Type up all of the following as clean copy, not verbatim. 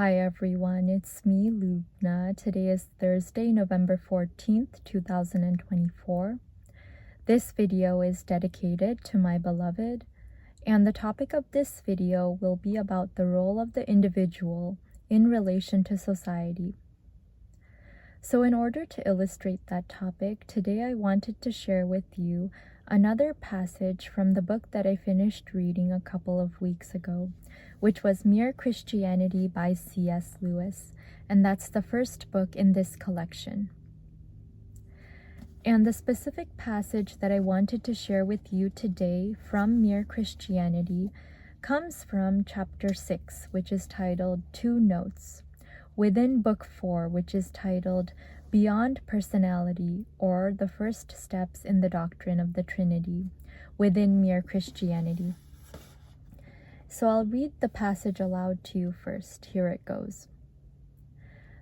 Hi everyone, it's me, Lubna. Today is Thursday, November 14th, 2024. This video is dedicated to my beloved, and the topic of this video will be about the role of the individual in relation to society. So in order to illustrate that topic, today I wanted to share with you another passage from the book that I finished reading a couple of weeks ago, which was Mere Christianity by C.S. Lewis, and that's the first book in this collection. And the specific passage that I wanted to share with you today from Mere Christianity comes from chapter 6, which is titled Two Notes, within book 4, which is titled Beyond Personality, or the First Steps in the Doctrine of the Trinity, within Mere Christianity. So I'll read the passage aloud to you first. Here it goes.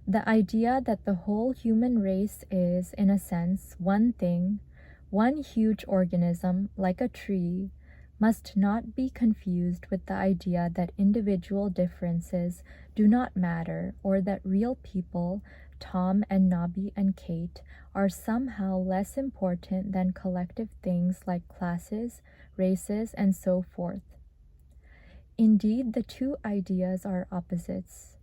The idea that the whole human race is, in a sense, one thing, one huge organism, like a tree, must not be confused with the idea that individual differences do not matter, or that real people, Tom and Nobby and Kate, are somehow less important than collective things like classes, races, and so forth. Indeed, the two ideas are opposites.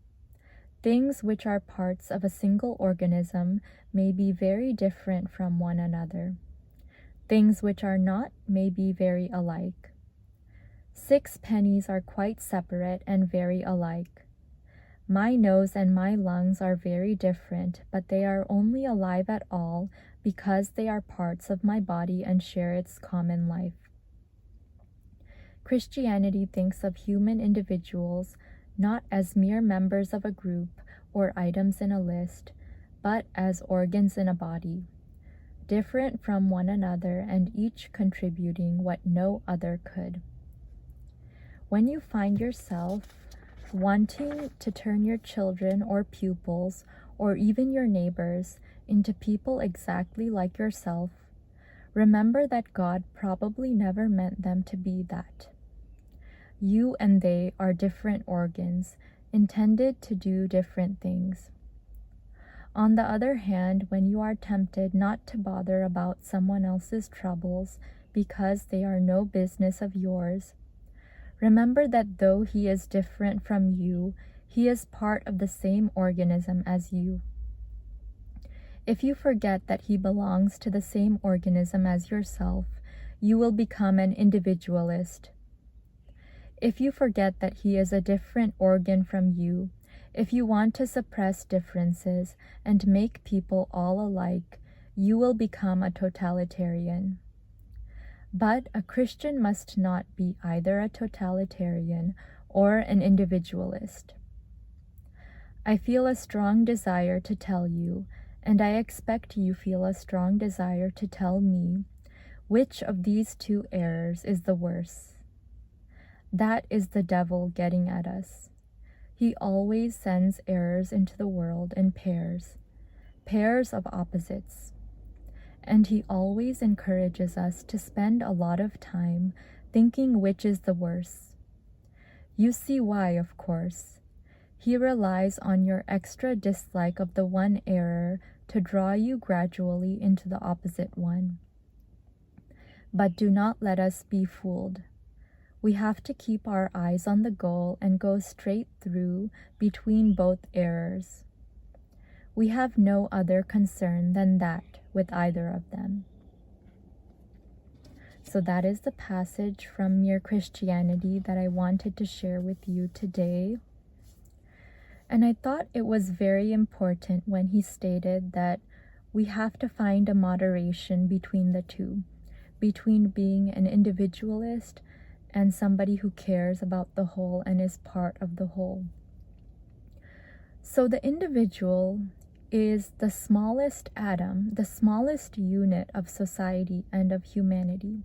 Things which are parts of a single organism may be very different from one another. Things which are not may be very alike. 6 pennies are quite separate and very alike. My nose and my lungs are very different, but they are only alive at all because they are parts of my body and share its common life. Christianity thinks of human individuals not as mere members of a group or items in a list, but as organs in a body, different from one another and each contributing what no other could. When you find yourself wanting to turn your children or pupils or even your neighbors into people exactly like yourself, remember that God probably never meant them to be that. You and they are different organs, intended to do different things. On the other hand, when you are tempted not to bother about someone else's troubles because they are no business of yours, remember that though he is different from you, he is part of the same organism as you. If you forget that he belongs to the same organism as yourself, you will become an individualist. If you forget that he is a different organ from you, if you want to suppress differences and make people all alike, you will become a totalitarian. But a Christian must not be either a totalitarian or an individualist. I feel a strong desire to tell you, and I expect you feel a strong desire to tell me, which of these two errors is the worse. That is the devil getting at us. He always sends errors into the world in pairs of opposites. And he always encourages us to spend a lot of time thinking which is the worse. You see why, of course. He relies on your extra dislike of the one error to draw you gradually into the opposite one. But do not let us be fooled. We have to keep our eyes on the goal and go straight through between both errors. We have no other concern than that with either of them. So that is the passage from Mere Christianity that I wanted to share with you today. And I thought it was very important when he stated that we have to find a moderation between the two, between being an individualist and somebody who cares about the whole and is part of the whole. So the individual is the smallest atom, the smallest unit of society and of humanity.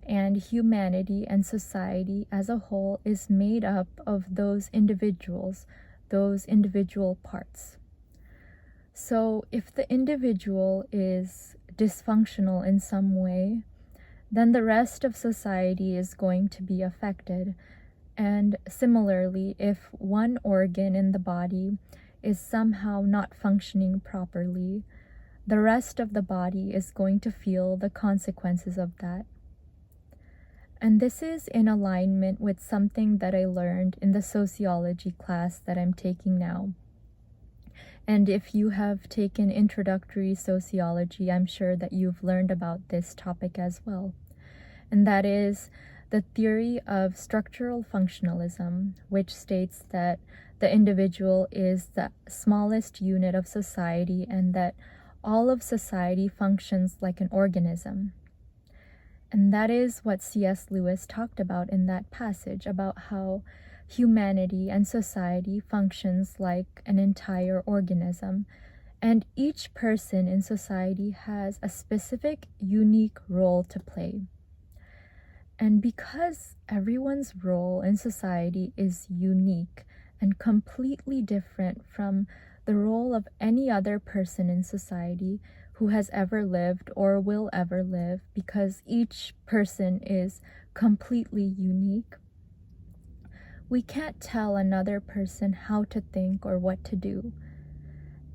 And humanity and society as a whole is made up of those individuals, those individual parts. So if the individual is dysfunctional in some way, then the rest of society is going to be affected. And similarly, if one organ in the body is somehow not functioning properly, the rest of the body is going to feel the consequences of that. And this is in alignment with something that I learned in the sociology class that I'm taking now. And if you have taken introductory sociology, I'm sure that you've learned about this topic as well. And that is the theory of structural functionalism, which states that the individual is the smallest unit of society and that all of society functions like an organism. And that is what C.S. Lewis talked about in that passage, about how humanity and society functions like an entire organism, and each person in society has a specific, unique role to play. And because everyone's role in society is unique and completely different from the role of any other person in society who has ever lived or will ever live, because each person is completely unique, we can't tell another person how to think or what to do.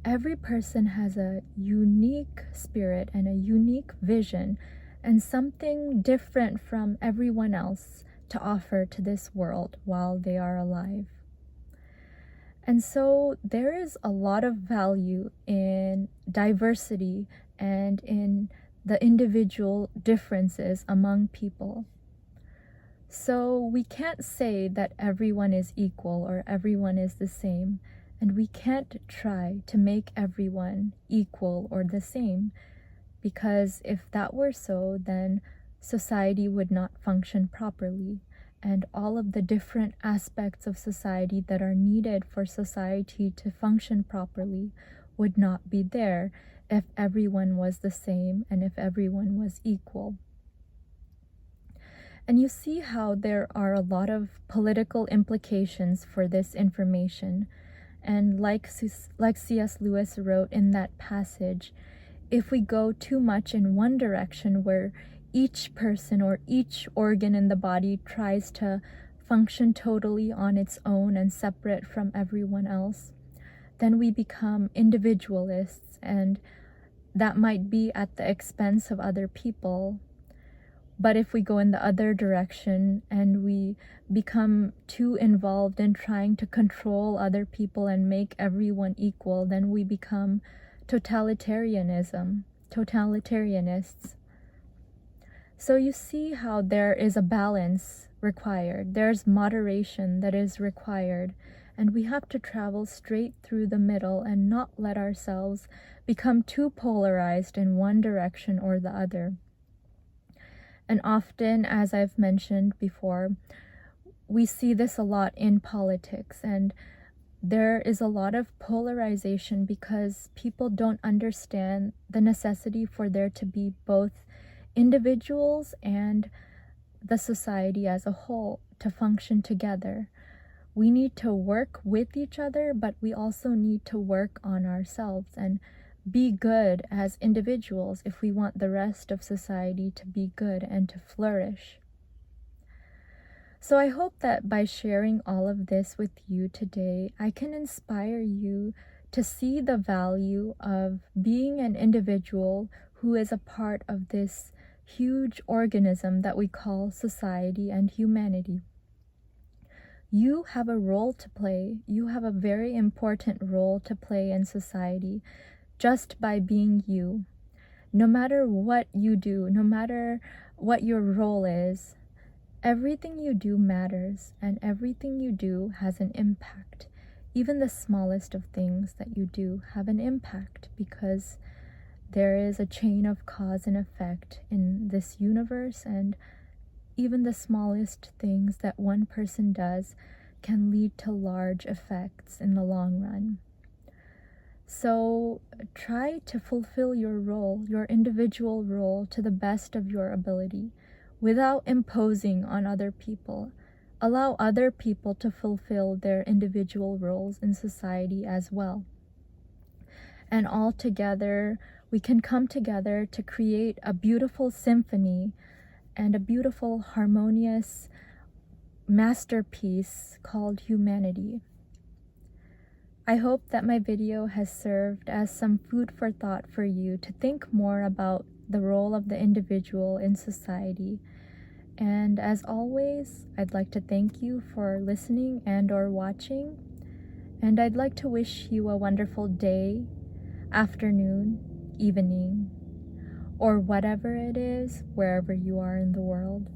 Every person has a unique spirit and a unique vision and something different from everyone else to offer to this world while they are alive. And so there is a lot of value in diversity and in the individual differences among people. So we can't say that everyone is equal or everyone is the same, and we can't try to make everyone equal or the same, because if that were so, then society would not function properly, and all of the different aspects of society that are needed for society to function properly would not be there if everyone was the same and if everyone was equal. And you see how there are a lot of political implications for this information. And like C.S. Lewis wrote in that passage, if we go too much in one direction where each person or each organ in the body tries to function totally on its own and separate from everyone else, then we become individualists, and that might be at the expense of other people. But if we go in the other direction and we become too involved in trying to control other people and make everyone equal, then we become totalitarianists. So you see how there is a balance required. There's moderation that is required, and we have to travel straight through the middle and not let ourselves become too polarized in one direction or the other. And often, as I've mentioned before, we see this a lot in politics, and there is a lot of polarization because people don't understand the necessity for there to be both individuals and the society as a whole to function together. We need to work with each other, but we also need to work on ourselves and be good as individuals if we want the rest of society to be good and to flourish. So I hope that by sharing all of this with you today, I can inspire you to see the value of being an individual who is a part of this huge organism that we call society and humanity. You have a role to play. You have a very important role to play in society just by being you. No matter what you do, no matter what your role is, everything you do matters, and everything you do has an impact. Even the smallest of things that you do have an impact, because there is a chain of cause and effect in this universe, and even the smallest things that one person does can lead to large effects in the long run. So try to fulfill your role, your individual role, to the best of your ability, without imposing on other people. Allow other people to fulfill their individual roles in society as well. And all together, we can come together to create a beautiful symphony and a beautiful, harmonious masterpiece called humanity. I hope that my video has served as some food for thought for you to think more about the role of the individual in society. And as always, I'd like to thank you for listening and/or watching. And I'd like to wish you a wonderful day, afternoon, evening, or whatever it is, wherever you are in the world.